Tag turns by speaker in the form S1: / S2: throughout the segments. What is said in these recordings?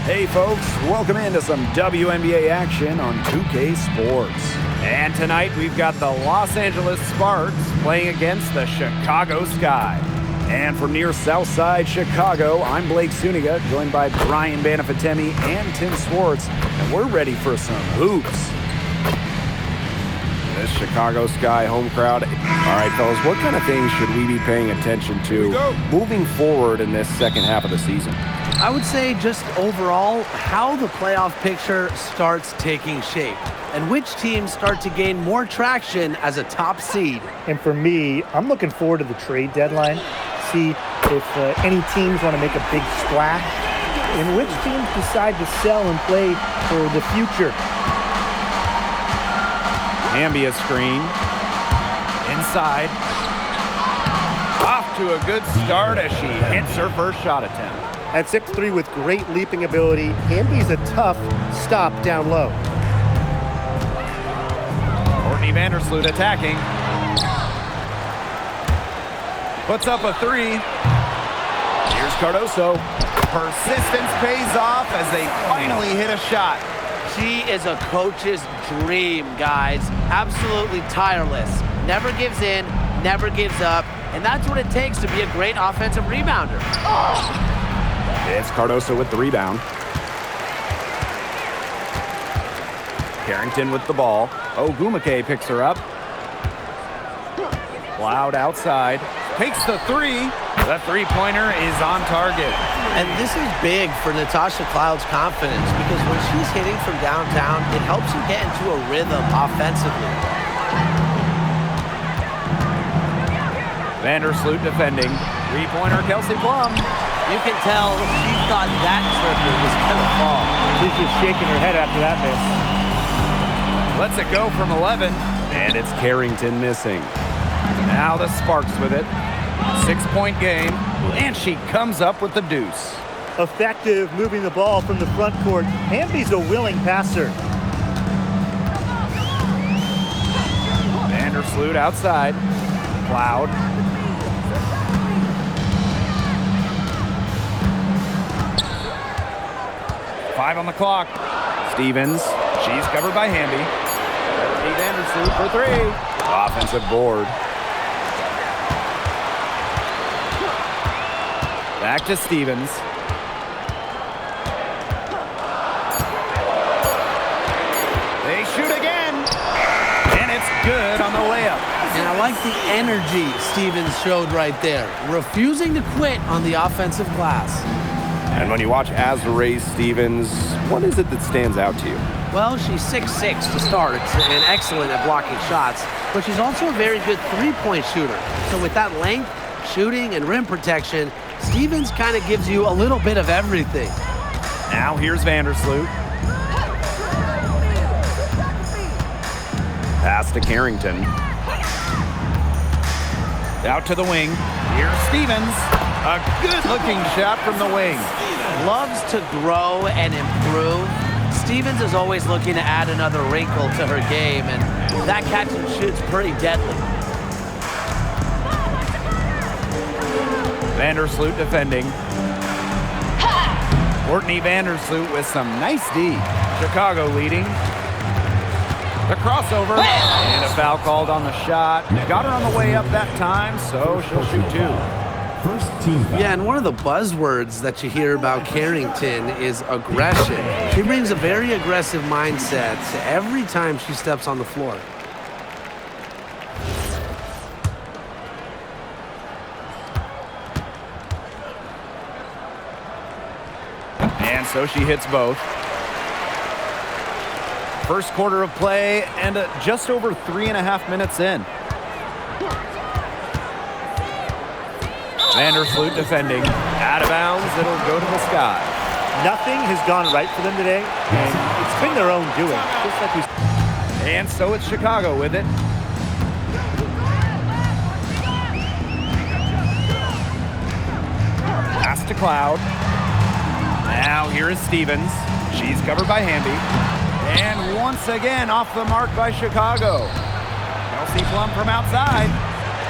S1: Hey folks, welcome into some WNBA action on 2K Sports. And tonight we've got the Los Angeles Sparks playing against the Chicago Sky. And from near Southside Chicago, I'm Blake Suniga, joined by Brian Banafatemi and Tim Swartz, and we're ready for some hoops. This Chicago Sky home crowd. All right, fellas, what kind of things should we be paying attention to moving forward in this second half of the season?
S2: I would say just overall how the playoff picture starts taking shape and which teams start to gain more traction as a top seed.
S3: And for me, I'm looking forward to the trade deadline. See if any teams want to make a big splash and which teams decide to sell and play for the future.
S1: Ambia screen. Inside. Off to a good start as she hits her first shot attempt.
S3: At 6'3" with great leaping ability, Hamby's a tough stop down low.
S1: Courtney Vandersloot attacking. Puts up a three. Here's Cardoso. Persistence pays off as they finally hit a shot.
S2: She is a coach's dream, guys. Absolutely tireless. Never gives in, never gives up. And that's what it takes to be a great offensive rebounder.
S1: It's Cardoso with the rebound. Carrington with the ball. Ogumake picks her up. Loud outside. Takes the three. The three-pointer is on target.
S2: And this is big for Natasha Cloud's confidence because when she's hitting from downtown, it helps you get into a rhythm offensively.
S1: Vandersloot defending. Three-pointer Kelsey Plum.
S2: You can tell she thought that tripper was going to fall.
S3: She's just shaking her head after that miss.
S1: Lets it go from 11. And it's Carrington missing. Now the Sparks with it. 6-point game. And she comes up with the deuce.
S3: Effective moving the ball from the front court. Hamby's a willing passer.
S1: Vandersloot outside. Cloud. Five on the clock. Stevens. She's covered by Hamby. Vandersloot for three. Offensive board. Back to Stevens. They shoot again. And it's good on the layup.
S2: And I like the energy Stevens showed right there. Refusing to quit on the offensive glass.
S1: And when you watch Azrae Stevens, what is it that stands out to you?
S2: Well, she's 6'6" to start and excellent at blocking shots, but she's also a very good three-point shooter. So with that length, shooting, and rim protection, Stevens kind of gives you a little bit of everything.
S1: Now here's Vandersloot. Pass to Carrington. Out to the wing. Here's Stevens. A good-looking shot from the wing.
S2: Loves to grow and improve. Stevens is always looking to add another wrinkle to her game, and that catch and shoot's pretty deadly.
S1: Vandersloot defending. Courtney Vandersloot with some nice D. Chicago leading. The crossover. And a foul called on the shot. Got her on the way up that time, so she'll shoot two.
S4: First team foul.
S2: Yeah, and one of the buzzwords that you hear about Carrington is aggression. She brings a very aggressive mindset every time she steps on the floor.
S1: And so she hits both. First quarter of play and just over 3.5 minutes in. Vandersloot defending. Out of bounds, it'll go to the Sky.
S3: Nothing has gone right for them today, and it's been their own doing. Just like we...
S1: And so it's Chicago with it. Pass to Cloud. Now here is Stevens. She's covered by Hamby. And once again off the mark by Chicago. Kelsey Plum from outside.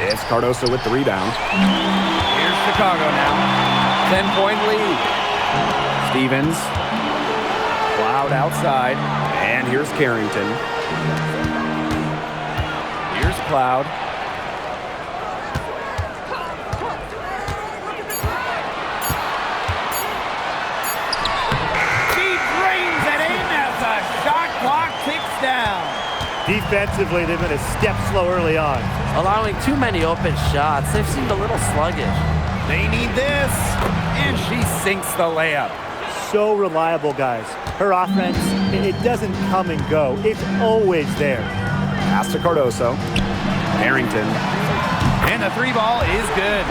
S1: It's Cardoso with the rebound. Here's Chicago now. 10-point lead. Stevens Cloud outside, and here's Carrington. Here's Cloud. She brings it in as the shot clock ticks down.
S3: Defensively, they've been a step slow early on.
S2: Allowing too many open shots. They've seemed a little sluggish.
S1: They need this, and she sinks the layup.
S3: So reliable, guys. Her offense, it doesn't come and go. It's always there.
S1: Pass to Cardoso. Harrington. And the three ball is good.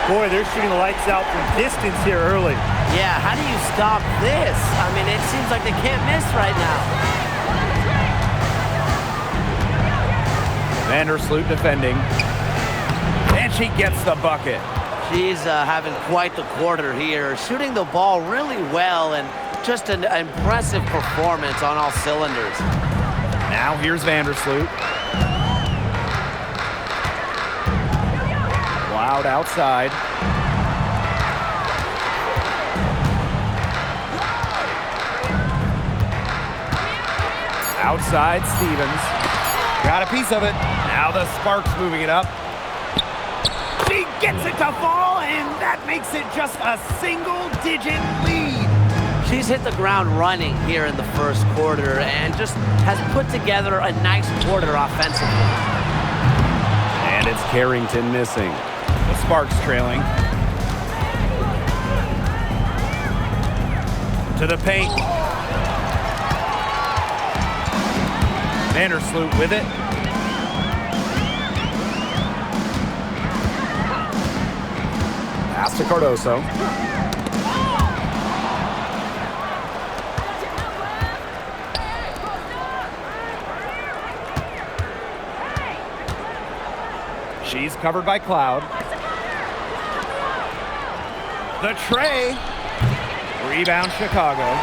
S3: Boy, they're shooting the lights out from distance here early.
S2: Yeah, how do you stop this? I mean, it seems like they can't miss right now.
S1: Vandersloot defending. And she gets the bucket.
S2: She's having quite the quarter here, shooting the ball really well and just an impressive performance on all cylinders.
S1: Now here's Vandersloot. Cloud outside. Outside Stevens. Got a piece of it. Now the Sparks moving it up. She gets it to fall, and that makes it just a single-digit lead.
S2: She's hit the ground running here in the first quarter and just has put together a nice quarter offensively.
S1: And it's Carrington missing. The Sparks trailing. To the paint. Vandersloot with it. Pass to Cardoso. She's covered by Cloud. The tray. Rebound Chicago.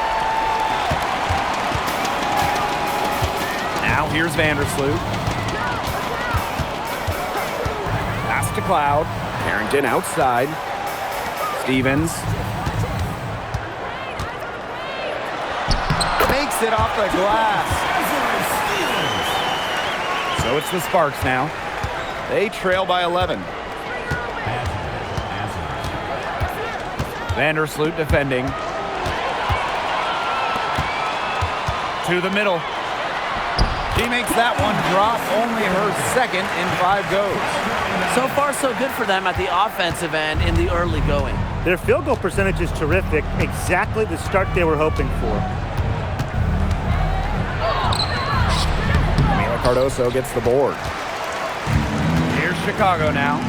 S1: Now here's Vandersloot. Pass to Cloud. Harrington outside. Stevens. Makes it off the glass. So it's the Sparks now. They trail by 11. Vandersloot defending. To the middle. She makes that one drop, only her second in 5 goes.
S2: So far, so good for them at the offensive end in the early going.
S3: Their field goal percentage is terrific. Exactly the start they were hoping for.
S1: Mila Cardoso gets the board. Here's Chicago now.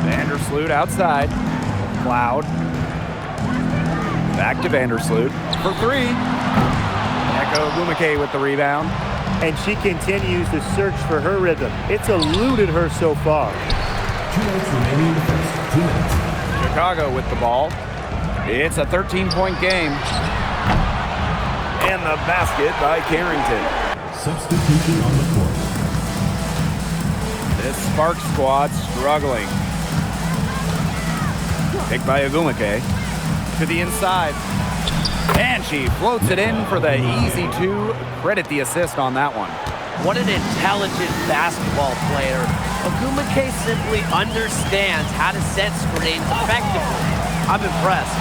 S1: Vandersloot outside. Cloud. Back to Vandersloot for 3. Echo Gumake with the rebound.
S3: And she continues to search for her rhythm. It's eluded her so far.
S4: 2 minutes remaining in the first. 2 minutes.
S1: Chicago with the ball. It's a 13-point game. And the basket by Carrington.
S4: Substitution on the court.
S1: This Sparks squad struggling. Picked by Ogumake. To the inside. And she floats it in for the easy 2. Credit the assist on that one.
S2: What an intelligent basketball player. Ogumake simply understands how to set screens effectively. I'm impressed.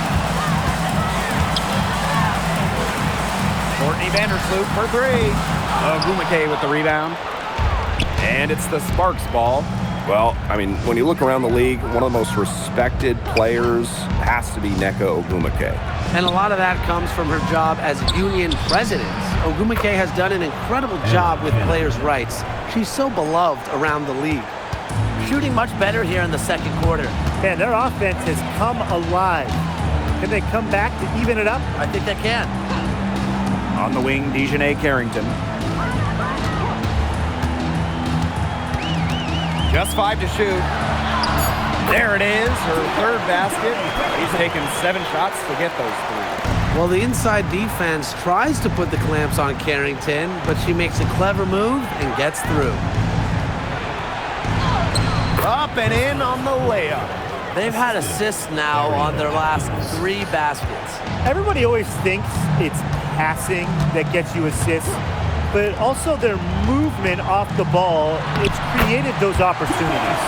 S1: Courtney Vandersloot for 3. Ogumake with the rebound. And it's the Sparks ball.
S5: Well, I mean, when you look around the league, one of the most respected players has to be Nneka Ogumake.
S2: And a lot of that comes from her job as union president. Ogumake has done an incredible job with players' rights. She's so beloved around the league. Shooting much better here in the second quarter.
S3: Man, their offense has come alive. Can they come back to even it up?
S2: I think they can.
S1: On the wing, Dejanay Carrington. Just 5 to shoot. There it is, her 3rd basket. He's taken 7 shots to get those 3.
S2: Well, the inside defense tries to put the clamps on Carrington, but she makes a clever move and gets through.
S1: Up and in on the layup.
S2: They've had assists now on their last 3 baskets.
S3: Everybody always thinks it's passing that gets you assists, but also their movement off the ball, it's created those opportunities.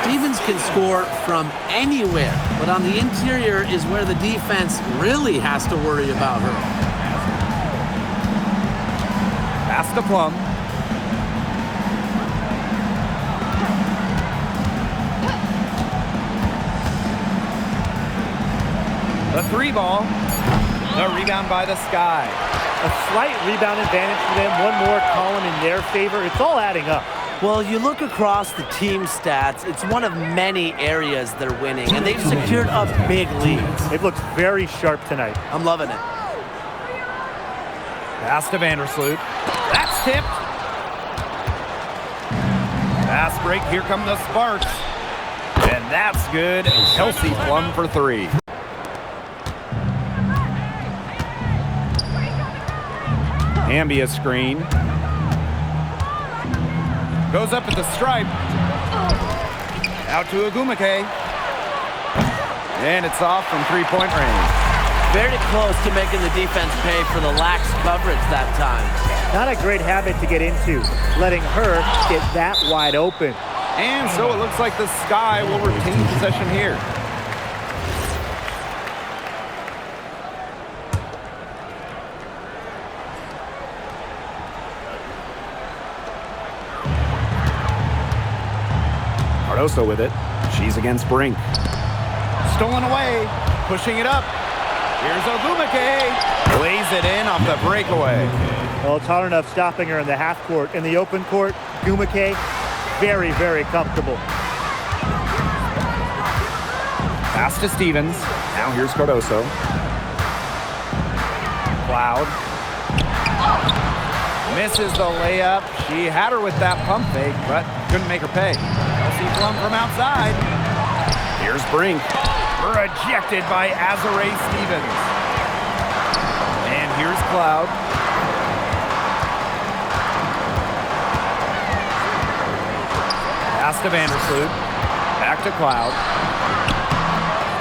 S2: Stevens can score from anywhere, but on the interior is where the defense really has to worry about her.
S1: Pass to Plum. The 3 ball. The rebound by the Sky.
S3: A slight rebound advantage for them, one more column in their favor. It's all adding up.
S2: Well, you look across the team stats, it's one of many areas they're winning, and they've secured a big lead.
S3: They've looked very sharp tonight.
S2: I'm loving it.
S1: Pass to Vandersloot. That's tipped. Pass break. Here come the Sparks. And that's good. Kelsey Plum for 3. Ambia screen. Goes up at the stripe. Out to Ogumake. And it's off from 3-point range.
S2: Very close to making the defense pay for the lax coverage that time.
S3: Not a great habit to get into, letting her get that wide open.
S1: And so it looks like the Sky will retain possession here. Cardoso with it. She's against Brink. Stolen away. Pushing it up. Here's Ogumake. Lays it in off the breakaway.
S3: Well, it's hard enough stopping her in the half court. In the open court, Ogumake, very, very comfortable.
S1: Pass to Stevens. Now here's Cardoso. Cloud. Misses the layup. She had her with that pump fake, but couldn't make her pay. Kelsey Plum from outside. Here's Brink. Rejected by Azare Stevens. And here's Cloud. Pass to Vandersloot. Back to Cloud.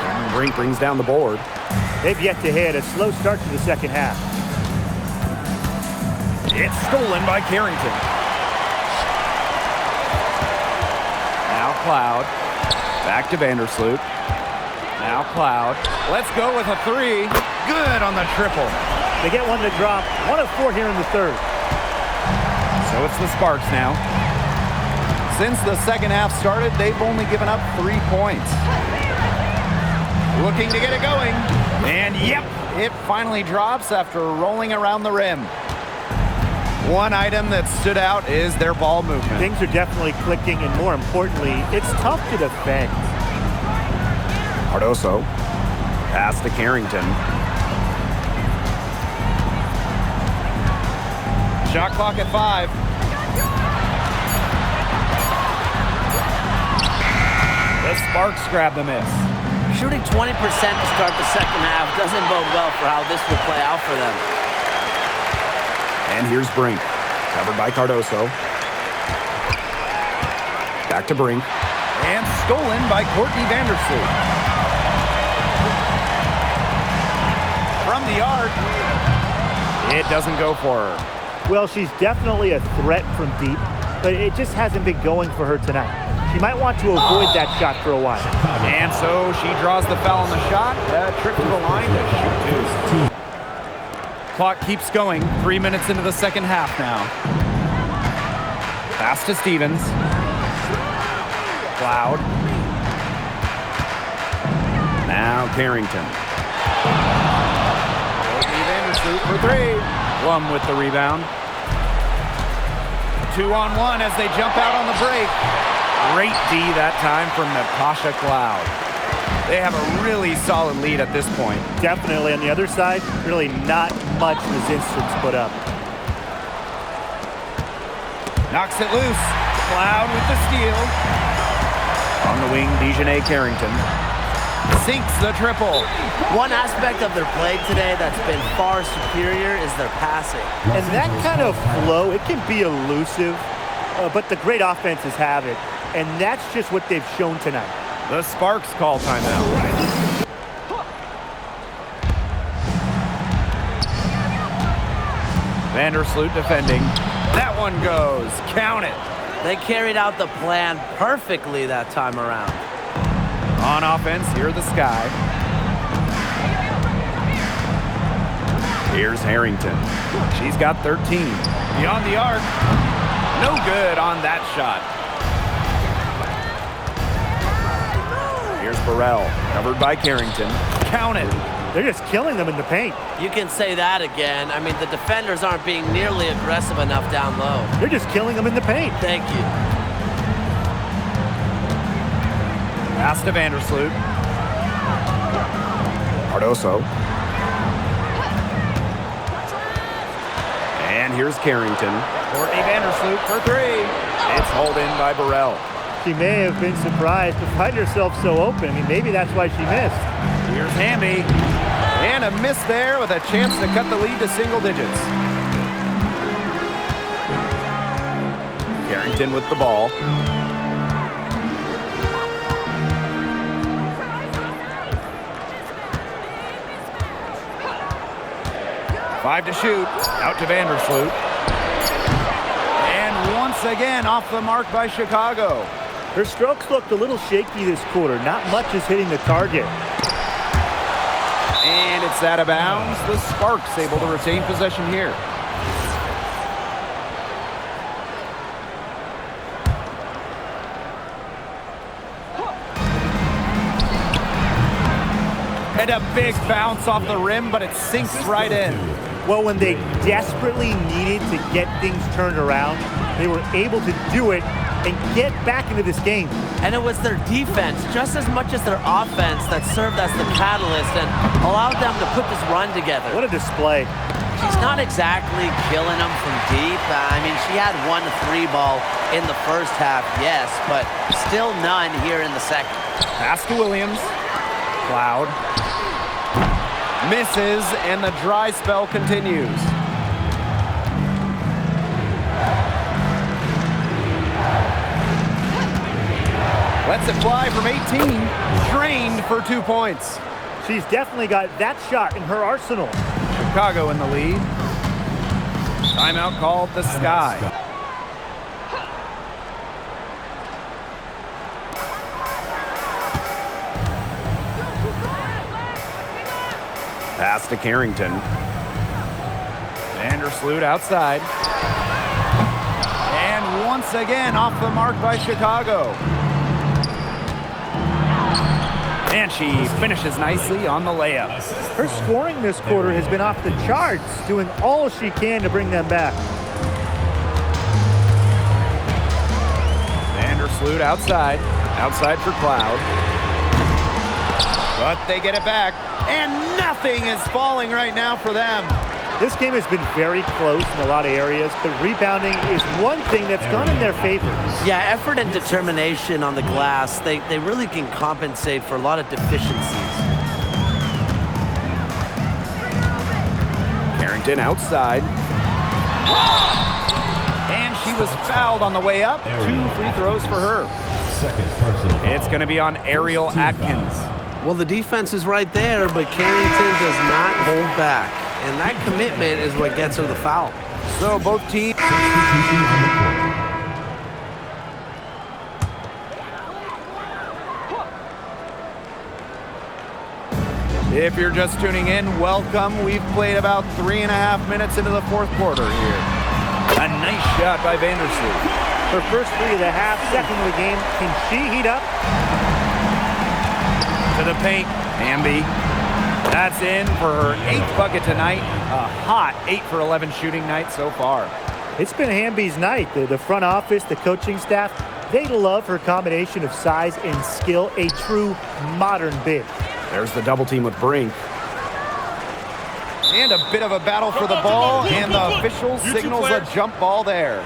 S1: And Brink brings down the board.
S3: They've yet to hit a slow start to the second half.
S1: It's stolen by Carrington. Now Cloud. Back to Vandersloot. Now Cloud. Let's go with a 3. Good on the triple.
S3: They get one to drop. 1 of 4 here in the third.
S1: So it's the Sparks now. Since the second half started, they've only given up 3 points. Looking to get it going. And yep, it finally drops after rolling around the rim. One item that stood out is their ball movement.
S3: Things are definitely clicking, and more importantly, it's tough to defend.
S1: Cardoso. Pass to Carrington. Shot clock at 5. The Sparks grab the miss.
S2: Shooting 20% to start the second half doesn't bode well for how this will play out for them.
S1: And here's Brink. Covered by Cardoso. Back to Brink. And stolen by Courtney Vandersloot. From the arc. It doesn't go for her.
S3: Well, she's definitely a threat from deep, but it just hasn't been going for her tonight. She might want to avoid that shot for a while.
S1: And so she draws the foul on the shot. Trip to the line to shoot 2. Clock keeps going. 3 minutes into the second half now. Pass to Stevens. Cloud. Now Carrington. Courtney Vandersloot for 3. Plum with the rebound. 2-on-1 as they jump out on the break. Great D that time from Natasha Cloud. They have a really solid lead at this point.
S3: Definitely on the other side, really not much resistance put up.
S1: Knocks it loose. Cloud with the steal. On the wing, Dejanay Carrington. Sinks the triple.
S2: One aspect of their play today that's been far superior is their passing.
S3: And that kind of flow, it can be elusive, but the great offenses have it. And that's just what they've shown tonight.
S1: The Sparks call timeout. Vandersloot defending. That one goes. Count it.
S2: They carried out the plan perfectly that time around.
S1: On offense, here the Sky. Here's Harrington. She's got 13. Beyond the arc. No good on that shot. Here's Burrell. Covered by Carrington. Count it.
S3: They're just killing them in the paint.
S2: You can say that again. I mean, the defenders aren't being nearly aggressive enough down low.
S3: They're just killing them in the paint.
S2: Thank you.
S1: Pass to Vandersloot. Cardoso. And here's Carrington. Courtney Vandersloot for three. It's hauled in by Burrell.
S3: She may have been surprised to find herself so open. I mean, maybe that's why she missed.
S1: Here's Hamby. And a miss there with a chance to cut the lead to single digits. Carrington with the ball. Five to shoot. Out to Vandersloot. And once again off the mark by Chicago.
S3: Her strokes looked a little shaky this quarter. Not much is hitting the target.
S1: And it's out of bounds. The Sparks able to retain possession here. And a big bounce off the rim, but it sinks right in.
S3: Well, when they desperately needed to get things turned around, they were able to do it and get back into this game.
S2: And it was their defense, just as much as their offense, that served as the catalyst and allowed them to put this run together.
S3: What a display.
S2: She's not exactly killing them from deep. I mean, she had 1 3 ball in the first half, yes, but still none here in the second.
S1: Pass to Williams. Cloud. Misses, and the dry spell continues. Lets it fly from 18. Drained for 2 points.
S3: She's definitely got that shot in her arsenal.
S1: Chicago in the lead. Timeout called the Sky. Pass to Carrington. Vandersloot outside. And once again off the mark by Chicago. And she finishes nicely on the layup.
S3: Her scoring this quarter has been off the charts, doing all she can to bring them back.
S1: Vandersloot outside. Outside for Cloud. But they get it back. And nothing is falling right now for them.
S3: This game has been very close in a lot of areas, but rebounding is one thing that's gone in their favor.
S2: Yeah, effort and determination on the glass, they really can compensate for a lot of deficiencies.
S1: Carrington outside. And she was fouled on the way up. 2 free throws for her.
S4: Second personal.
S1: It's going to be on Ariel Atkins.
S2: Well, the defense is right there, but Carrington does not hold back. And that commitment is what gets her the foul.
S1: So both teams.
S4: Substitution on the court.
S1: If you're just tuning in, welcome. We've played about 3.5 minutes into the fourth quarter here. A nice shot by Vandersloot.
S3: Her first three of the half, second of the game. Can she heat up?
S1: To the paint, Hamby. That's in for her 8th bucket tonight. A hot 8 for 11 shooting night so far.
S3: It's been Hamby's night. The front office, the coaching staff, they love her combination of size and skill, a true modern big.
S1: There's the double team with Brink. And a bit of a battle for the ball, and the official signals a jump ball there.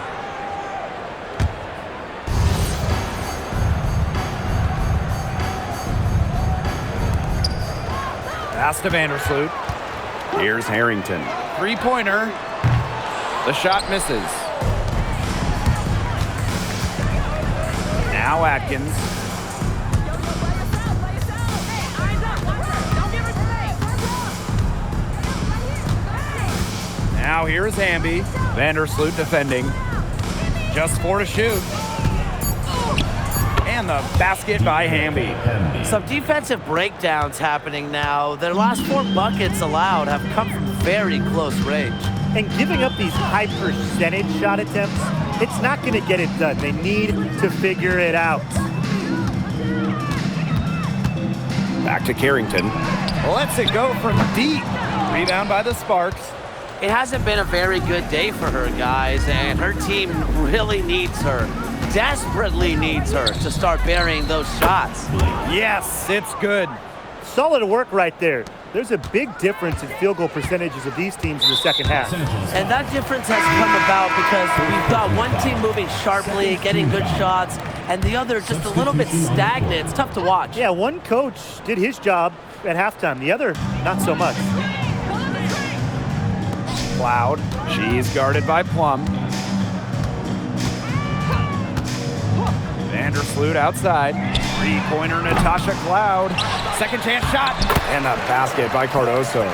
S1: Pass to Vandersloot. Here's Harrington. Three-pointer. The shot misses. Now Atkins. Now here's Hamby. Vandersloot defending. Just 4 to shoot. And the basket by Hamby.
S2: Some defensive breakdowns happening now. Their last 4 buckets allowed have come from very close range.
S3: And giving up these high percentage shot attempts, it's not going to get it done. They need to figure it out.
S5: Back to Carrington.
S1: Lets it go from deep. Rebound by the Sparks.
S2: It hasn't been a very good day for her, guys, and her team really needs her, desperately needs her to start burying those shots.
S1: Yes, it's good.
S3: Solid work right there. There's a big difference in field goal percentages of these teams in the second half.
S2: And that difference has come about because we've got one team moving sharply, getting good shots, and the other just a little bit stagnant. It's tough to watch.
S3: Yeah, one coach did his job at halftime. The other, not so much.
S1: Cloud. She's guarded by Plum. Vandersloot outside. Three-pointer Natasha Cloud. Second chance shot. And the basket by Cardoso.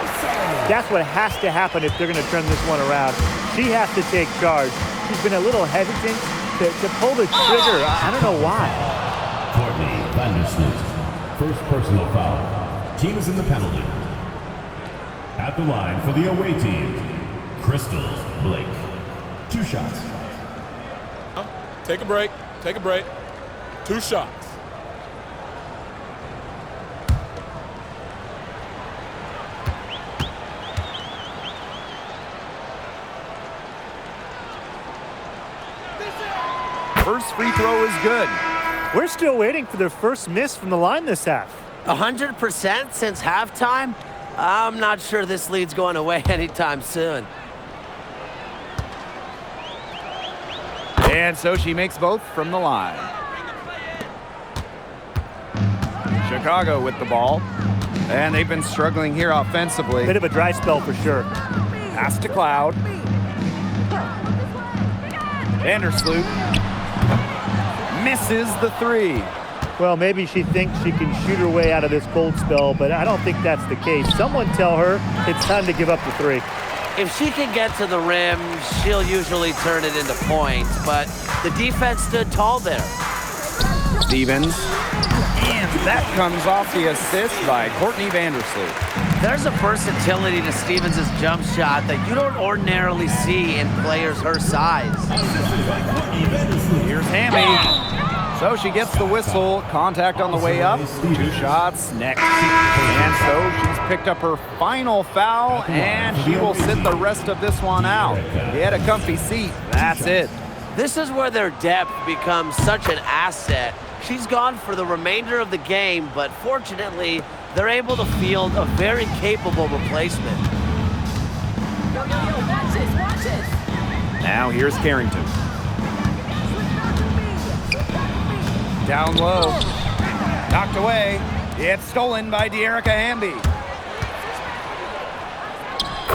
S3: That's what has to happen if they're going to turn this one around. She has to take charge. She's been a little hesitant to pull the trigger. I don't know why.
S4: Courtney Vandersloot. First personal foul. Team is in the penalty. At the line for the away team, Crystal Blake. 2 shots.
S6: Take a break. Take a break. 2 shots.
S1: First free throw is good.
S3: We're still waiting for their first miss from the line this half.
S2: 100% since halftime? I'm not sure this lead's going away anytime soon.
S1: And so she makes both from the line. Chicago with the ball. And they've been struggling here offensively.
S3: Bit of a dry spell for sure.
S1: Pass to Cloud. Vandersloot misses the 3.
S3: Well, maybe she thinks she can shoot her way out of this cold spell, but I don't think that's the case. Someone tell her it's time to give up the 3.
S2: If she can get to the rim, she'll usually turn it into points, but the defense stood tall there.
S1: Stevens. And that comes off the assist by Courtney Vandersloot.
S2: There's a versatility to Stevens' jump shot that you don't ordinarily see in players her size.
S1: Here's Hammy. So she gets the whistle. Contact on the way up. 2 shots next. And so she's picked up her final foul, and she will sit the rest of this one out. Get a comfy seat. That's it.
S2: This is where their depth becomes such an asset. She's gone for the remainder of the game, but fortunately, they're able to field a very capable replacement.
S1: Now here's Carrington. Down low. Knocked away. It's stolen by De'Erica Hamby.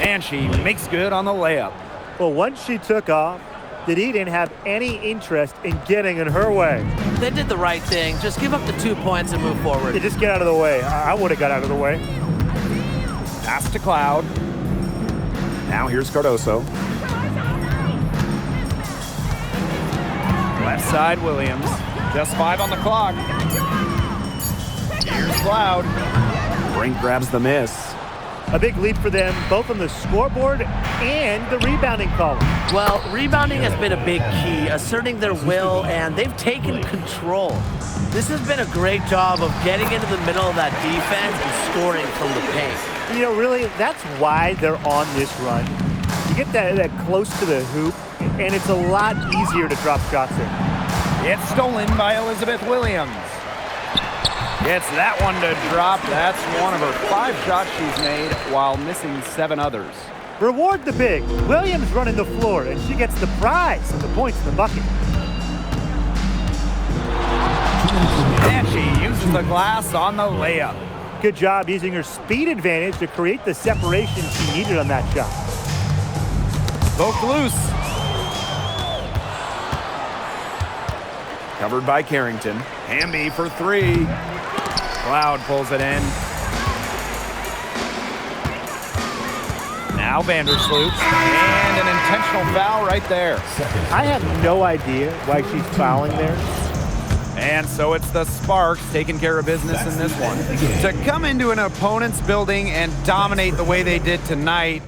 S1: And she makes good on the layup.
S3: Well, once she took off, did Eden have any interest in getting in her way?
S2: They did the right thing. Just give up the 2 points and move forward.
S3: They just get out of the way. I would have got out of the way.
S1: Pass to Cloud. Now here's Cardoso. Left side, Williams. Just 5 on the clock. Here's Cloud. Brink grabs the miss.
S3: A big lead for them, both on the scoreboard and the rebounding column.
S2: Well, rebounding has been a big key, asserting their will, and they've taken control. This has been a great job of getting into the middle of that defense and scoring from the paint.
S3: You know, really, that's why they're on this run. You get that close to the hoop, and it's a lot easier to drop shots in.
S1: It's stolen by Elizabeth Williams. Gets that one to drop. That's one of her 5 shots she's made while missing 7 others.
S3: Reward the big. Williams running the floor, and she gets the prize of the points in the bucket.
S1: And she uses the glass on the layup.
S3: Good job using her speed advantage to create the separation she needed on that shot.
S1: Both loose. Covered by Carrington. Hamby for 3. Cloud pulls it in. Now Vandersloot, and an intentional foul right there.
S3: I have no idea why she's fouling there.
S1: And so it's the Sparks taking care of business in this one. To come into an opponent's building and dominate the way they did tonight,